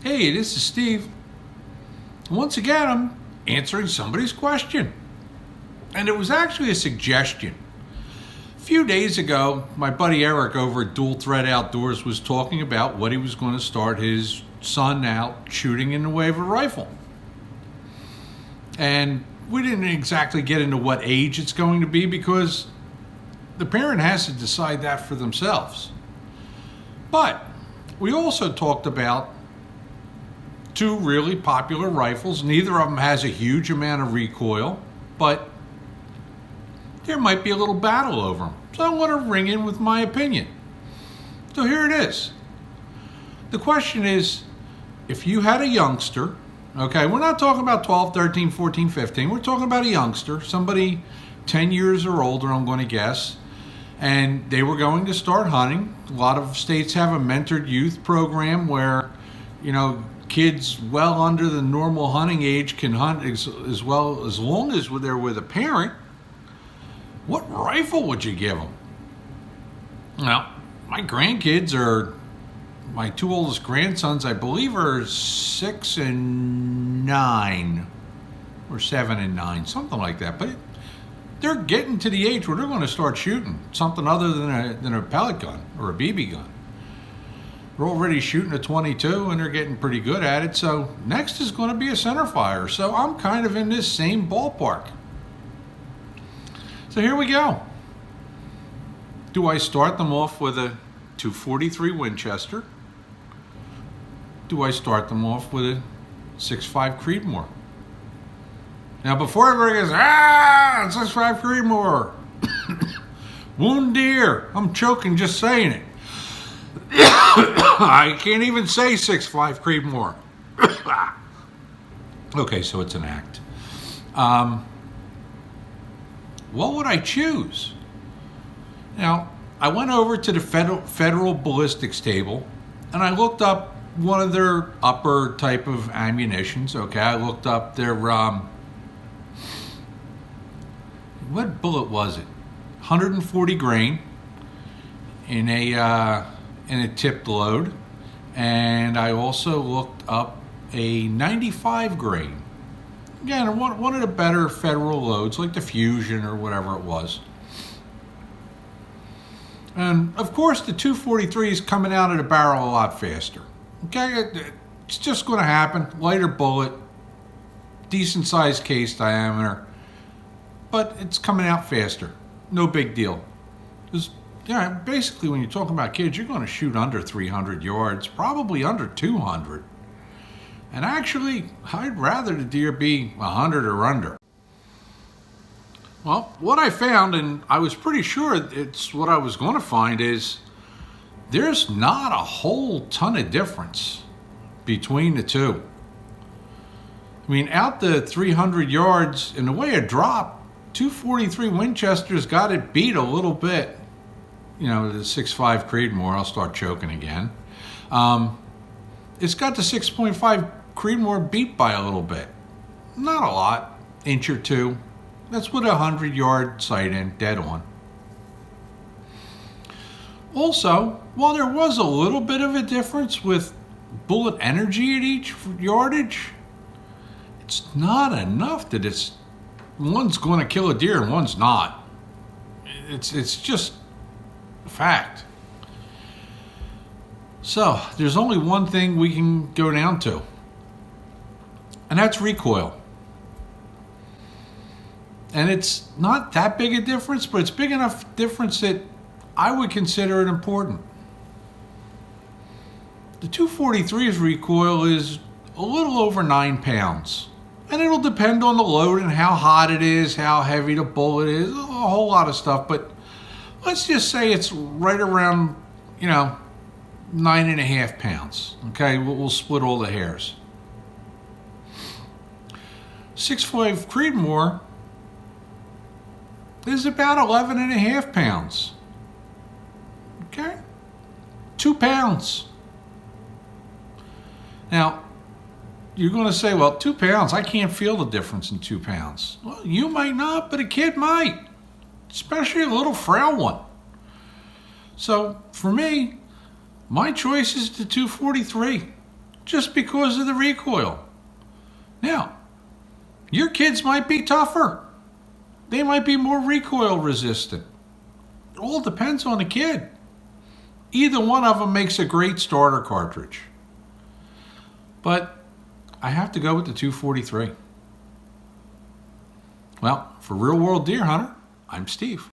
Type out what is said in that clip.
Hey, this is Steve. Once again, I'm answering somebody's question. And it was actually a suggestion. A few days ago, my buddy Eric over at Dual Threat Outdoors was talking about what he was going to start his son out shooting in the way of a rifle. And we didn't exactly get into what age it's going to be because the parent has to decide that for themselves. But we also talked about two really popular rifles. Neither of them has a huge amount of recoil, but there might be a little battle over them. So I want to ring in with my opinion. So here it is. The question is, if you had a youngster, okay, we're not talking about 12, 13, 14, 15. We're talking about a youngster, somebody 10 years or older, I'm going to guess, and they were going to start hunting. A lot of states have a mentored youth program where, kids well under the normal hunting age can hunt as well as long as they're with a parent. What rifle would you give them? Now, my two oldest grandsons, I believe, are 6 and 9, or 7 and 9, something like that. But they're getting to the age where they're going to start shooting something other than a pellet gun or a BB gun. They're already shooting a 22 and they're getting pretty good at it. So next is going to be a centerfire. So I'm kind of in this same ballpark. So here we go. Do I start them off with a 243 Winchester? Do I start them off with a 6.5 Creedmoor? Now before everybody goes, 6.5 Creedmoor. Wound deer. I'm choking just saying it. I can't even say 6.5 Creedmoor. Okay, so it's an act. What would I choose? Now, I went over to the federal ballistics table and I looked up one of their upper type of ammunitions. Okay, I looked up their what bullet was it? 140 grain in a tipped load, and I also looked up a 95 grain. Again, one of the better federal loads, like the Fusion or whatever it was. And of course, the 243 is coming out of the barrel a lot faster. Okay, it's just going to happen. Lighter bullet, decent sized case diameter, but it's coming out faster. No big deal. Basically, when you're talking about kids, you're going to shoot under 300 yards, probably under 200. And actually, I'd rather the deer be 100 or under. Well, what I found, and I was pretty sure it's what I was going to find, is there's not a whole ton of difference between the two. I mean, out the 300 yards, in the way it dropped, 243 Winchester's got it beat a little bit. The 6.5 Creedmoor, I'll start choking again. It's got the 6.5 Creedmoor beat by a little bit. Not a lot, inch or two. That's with a 100-yard sight in, dead on. Also, while there was a little bit of a difference with bullet energy at each yardage, it's not enough that one's going to kill a deer and one's not. It's just a fact. So, there's only one thing we can go down to, and that's recoil. And it's not that big a difference, but it's big enough difference that I would consider it important. The 243's recoil is a little over 9 pounds. And it'll depend on the load and how hot it is, how heavy the bullet is, a whole lot of stuff. But let's just say it's right around, 9.5 pounds. Okay, we'll split all the hairs. 6.5 Creedmoor is about 11.5 pounds. Okay, 2 pounds. Now, you're going to say, well, 2 pounds, I can't feel the difference in 2 pounds. Well, you might not, but a kid might, especially a little frail one. So for me, my choice is the 243. just because of the recoil. Now, your kids might be tougher. They might be more recoil resistant. It all depends on the kid. Either one of them makes a great starter cartridge. But I have to go with the 243. Well, for Real World Deer Hunter, I'm Steve.